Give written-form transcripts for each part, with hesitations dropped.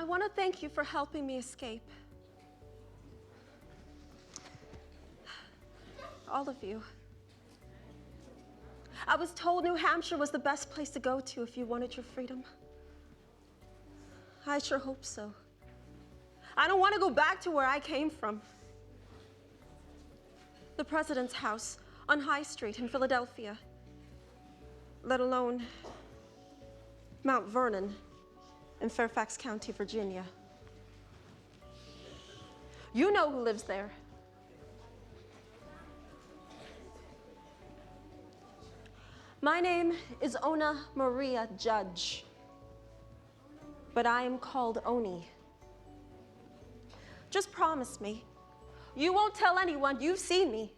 I want to thank you for helping me escape. All of you. I was told New Hampshire was the best place to go to if you wanted your freedom. I sure hope so. I don't want to go back to where I came from. The President's house on High Street in Philadelphia, let alone Mount Vernon in Fairfax County, Virginia. You know who lives there. My name is Ona Maria Judge, but I am called Oni. Just promise me, you won't tell anyone you've seen me.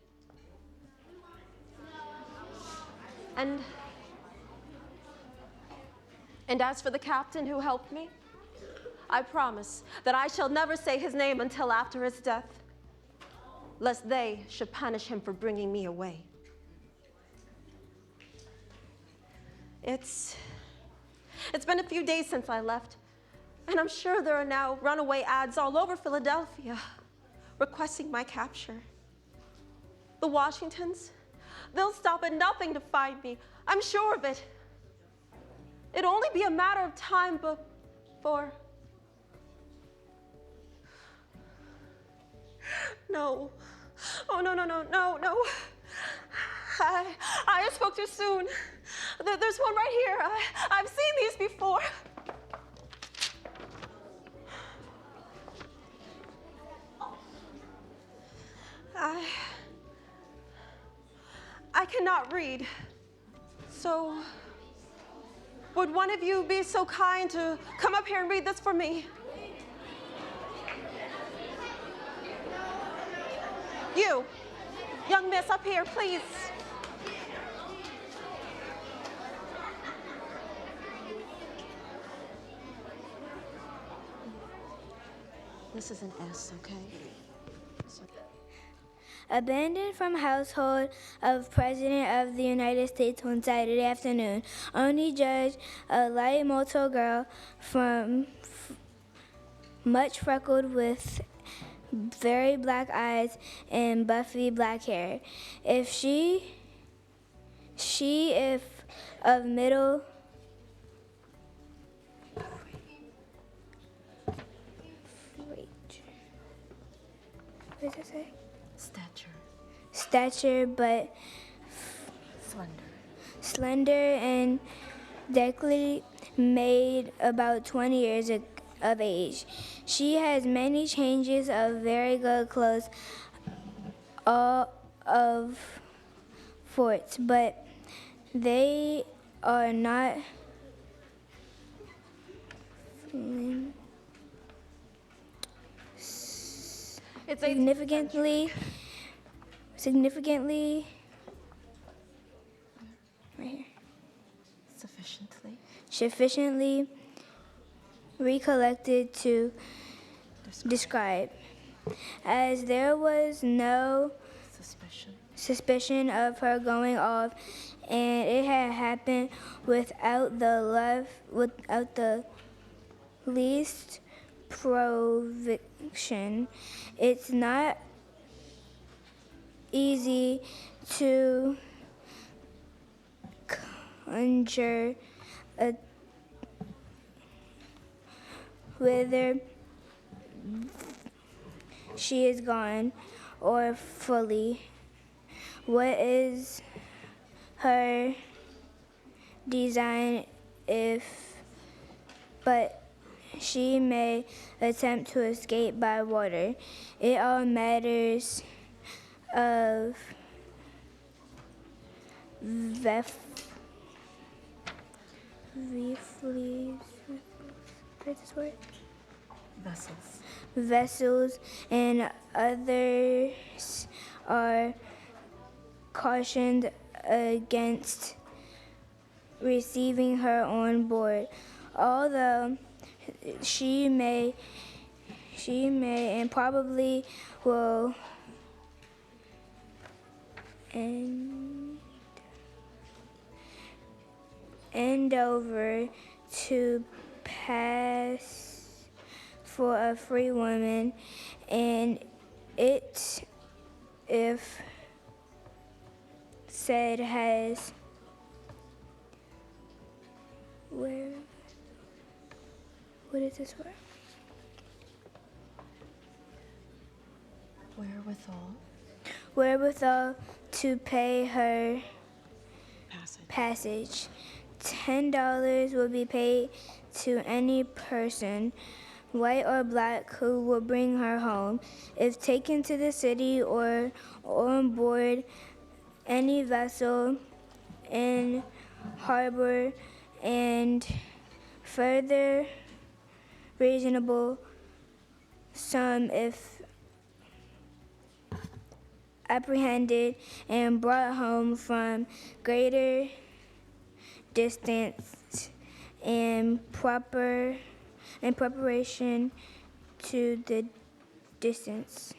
And as for the captain who helped me, I promise that I shall never say his name until after his death, lest they should punish him for bringing me away. It's been a few days since I left, and I'm sure there are now runaway ads all over Philadelphia requesting my capture. The Washingtons, they'll stop at nothing to find me. I'm sure of it. It'll only be a matter of time before... No. Oh, no. I spoke too soon. There's one right here. I've seen these before. I cannot read. So, would one of you be so kind to come up here and read this for me? You, young miss, up here, please. This is an S, okay? Abandoned from household of President of the United States on Saturday afternoon. Only Judge, a light motor girl from much freckled with very black eyes and buffy black hair. If of middle what does it say? Stature, but slender and delicately made, about 20 years of age. She has many changes of very good clothes, all of forts, but they are not significantly right here. Sufficiently recollected to describe, as there was no suspicion of her going off, and it had happened without the least provocation. It's not easy to conjure whether she is gone or fully. What is her design but she may attempt to escape by water. It all matters of vessels, and others are cautioned against receiving her on board, although she may and probably will endeavor to pass for a free woman, and it, if said, has what is this word? Wherewithal to pay her passage. $10 will be paid to any person, white or black, who will bring her home. If taken to the city or on board any vessel in harbor, and further reasonable sum if apprehended and brought home from greater distance and preparation to the distance.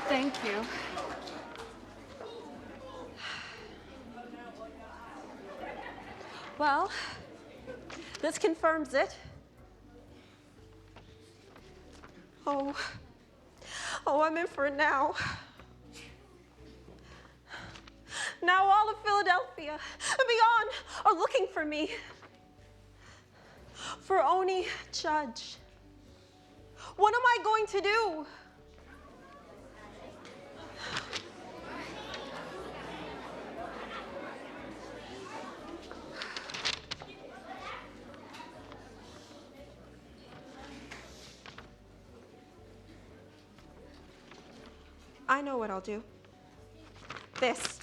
Thank you. Well, this confirms it. Oh, I'm in for it now. Now all of Philadelphia and beyond are looking for me. For Oni Judge. What am I going to do? I know what I'll do. This.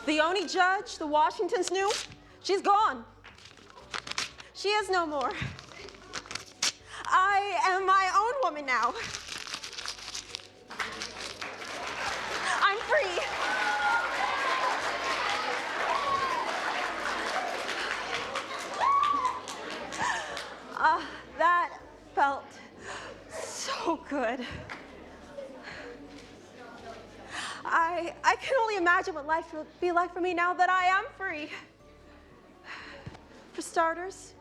The Oni Judge the Washingtons knew, she's gone. She is no more. I am my own woman now. I'm free. That felt so good. I can only imagine what life will be like for me now that I am free. For starters,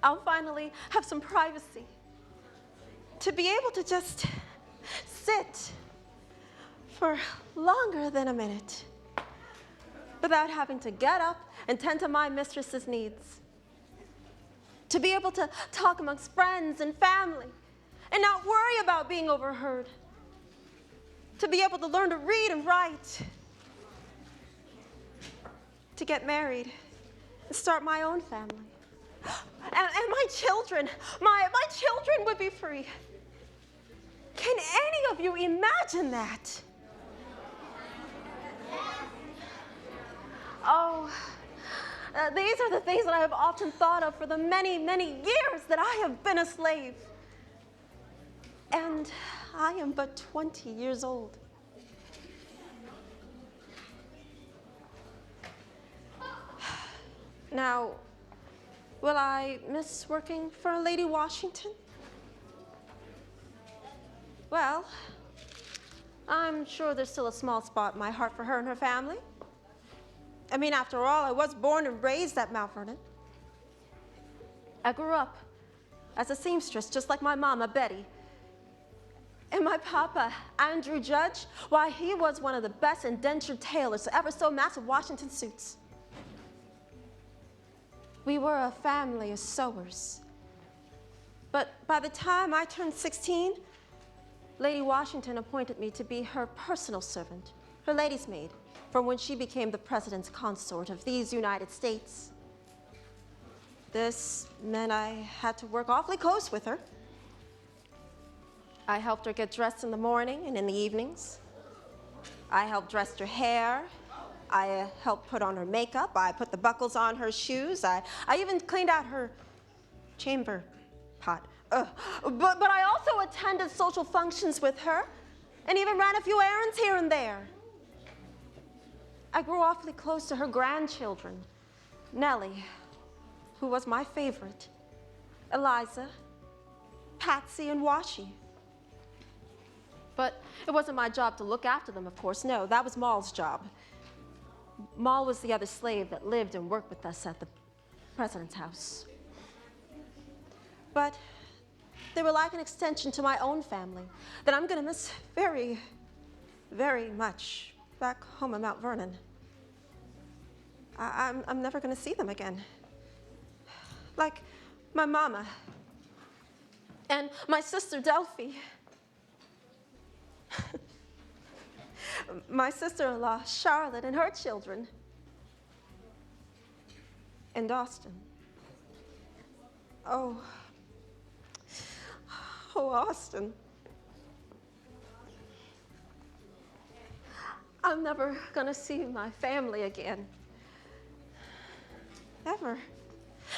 I'll finally have some privacy. To be able to just sit for longer than a minute without having to get up and tend to my mistress's needs. To be able to talk amongst friends and family and not worry about being overheard. To be able to learn to read and write. To get married and start my own family. And my children, my children would be free. Can any of you imagine that? Oh, these are the things that I have often thought of for the many, many years that I have been a slave. And I am but 20 years old. Now, will I miss working for Lady Washington? Well, I'm sure there's still a small spot in my heart for her and her family. I mean, after all, I was born and raised at Mount Vernon. I grew up as a seamstress, just like my mama, Betty. And my papa, Andrew Judge, why, he was one of the best indentured tailors to ever sew massive Washington suits. We were a family of sewers. But by the time I turned 16, Lady Washington appointed me to be her personal servant, her lady's maid, from when she became the President's consort of these United States. This meant I had to work awfully close with her. I helped her get dressed in the morning and in the evenings. I helped dress her hair. I helped put on her makeup. I put the buckles on her shoes. I even cleaned out her chamber pot. But I also attended social functions with her and even ran a few errands here and there. I grew awfully close to her grandchildren, Nellie, who was my favorite, Eliza, Patsy, and Washi. But it wasn't my job to look after them, of course. No, that was Maul's job. Maul was the other slave that lived and worked with us at the president's house. But they were like an extension to my own family that I'm going to miss very, very much back home in Mount Vernon. I'm never going to see them again. Like my mama and my sister Delphi. My sister-in-law Charlotte and her children. And Austin. Oh, Austin. I'm never gonna see my family again. Ever.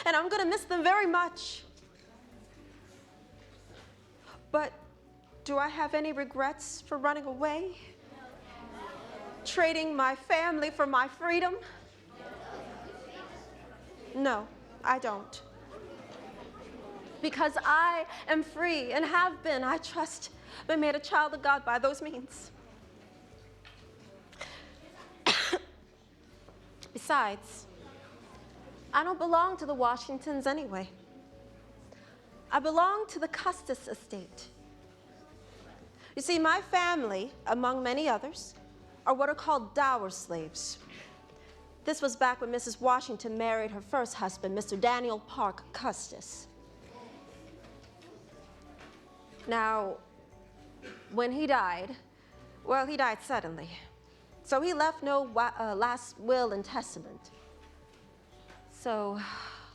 And I'm gonna miss them very much. But do I have any regrets for running away? Trading my family for my freedom? No, I don't. Because I am free and have been, I trust, been made a child of God by those means. Besides, I don't belong to the Washingtons anyway. I belong to the Custis estate. You see, my family, among many others, are what are called dower slaves. This was back when Mrs. Washington married her first husband, Mr. Daniel Park Custis. Now, when he died, well, he died suddenly. So he left no last will and testament. So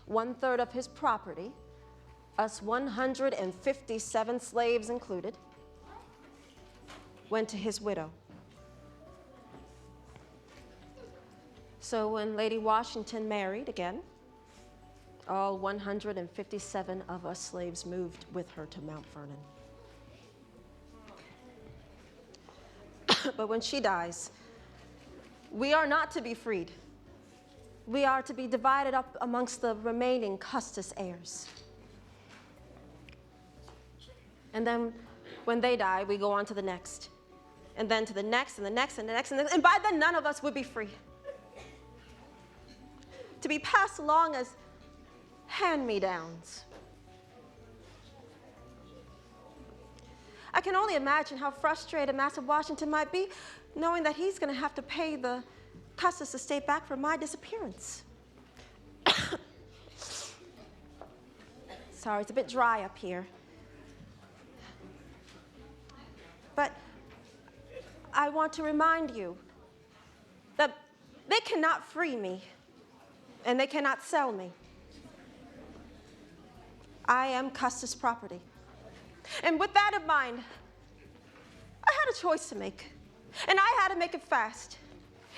1/3 of his property, us 157 slaves included, went to his widow. So when Lady Washington married again, all 157 of us slaves moved with her to Mount Vernon. But when she dies, we are not to be freed. We are to be divided up amongst the remaining Custis heirs. And then when they die, we go on to the next. And then to the next, and the next, and the next, and the next. And by then, none of us would be free. To be passed along as hand-me-downs. I can only imagine how frustrated Master Washington might be knowing that he's going to have to pay the Custis estate back for my disappearance. Sorry, it's a bit dry up here. But I want to remind you that they cannot free me and they cannot sell me. I am Custis property. And with that in mind, I had a choice to make, and I had to make it fast.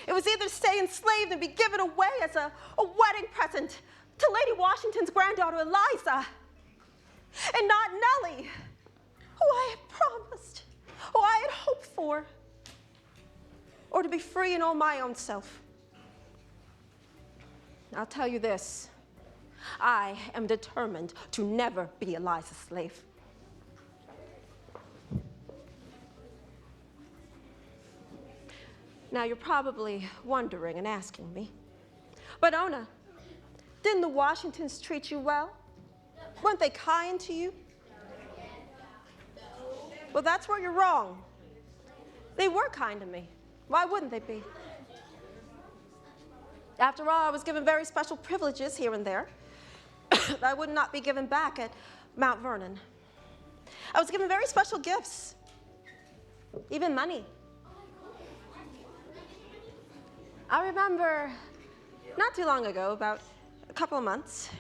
It was either stay enslaved and be given away as a wedding present to Lady Washington's granddaughter, Eliza, and not Nellie, who I had promised, who I had hoped for, or to be free and own my own self. I'll tell you this, I am determined to never be Eliza's slave. Now, you're probably wondering and asking me, but Ona, didn't the Washingtons treat you well? Weren't they kind to you? Well, that's where you're wrong. They were kind to me. Why wouldn't they be? After all, I was given very special privileges here and there that I would not be given back at Mount Vernon. I was given very special gifts, even money. I remember not too long ago, about a couple of months,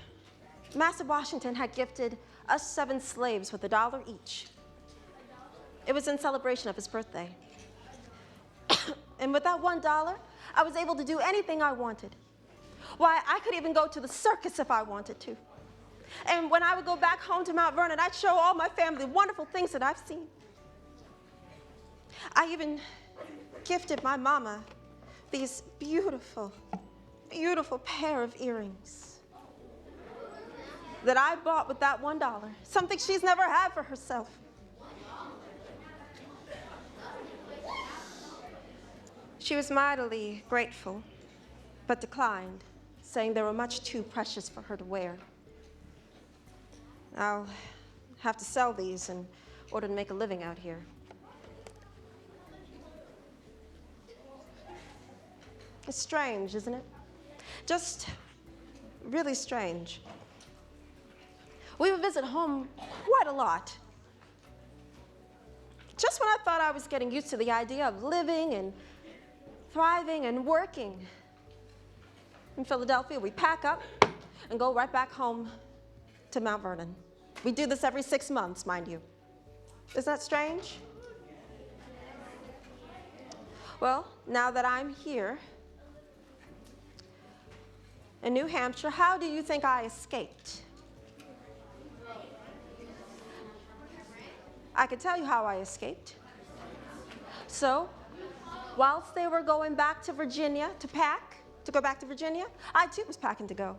Master Washington had gifted us 7 slaves with $1 each. It was in celebration of his birthday. And with that $1, I was able to do anything I wanted. Why, I could even go to the circus if I wanted to. And when I would go back home to Mount Vernon, I'd show all my family wonderful things that I've seen. I even gifted my mama these beautiful, beautiful pair of earrings that I bought with that $1, something she's never had for herself. She was mightily grateful, but declined, saying they were much too precious for her to wear. I'll have to sell these in order to make a living out here. It's strange, isn't it? Just really strange. We would visit home quite a lot. Just when I thought I was getting used to the idea of living and thriving and working in Philadelphia, we pack up and go right back home to Mount Vernon. We do this every 6 months, mind you. Isn't that strange? Well, now that I'm here in New Hampshire, how do you think I escaped? I can tell you how I escaped. So, whilst they were going back to Virginia to go back to Virginia, I too was packing to go.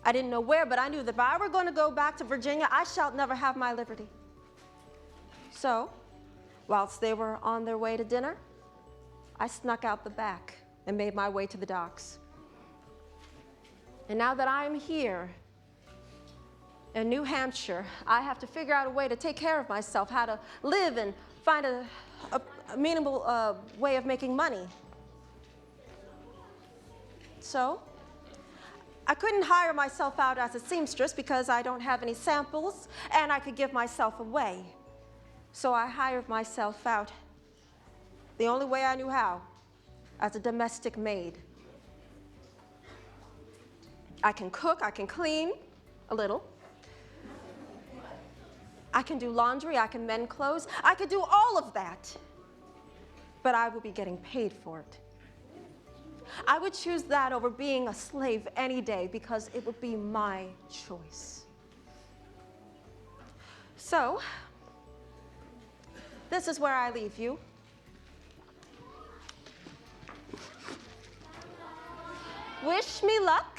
I didn't know where, but I knew that if I were going to go back to Virginia, I shall never have my liberty. So, whilst they were on their way to dinner, I snuck out the back and made my way to the docks. And now that I'm here in New Hampshire, I have to figure out a way to take care of myself, how to live and find a meaningful way of making money. So, I couldn't hire myself out as a seamstress because I don't have any samples and I could give myself away. So I hired myself out the only way I knew how, as a domestic maid. I can cook, I can clean a little. I can do laundry, I can mend clothes, I could do all of that. But I will be getting paid for it. I would choose that over being a slave any day because it would be my choice. So, this is where I leave you. Wish me luck,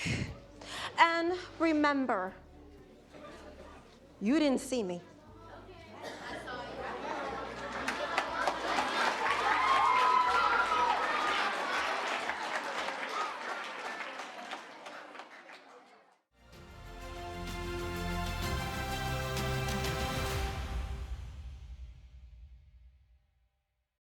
and remember, you didn't see me.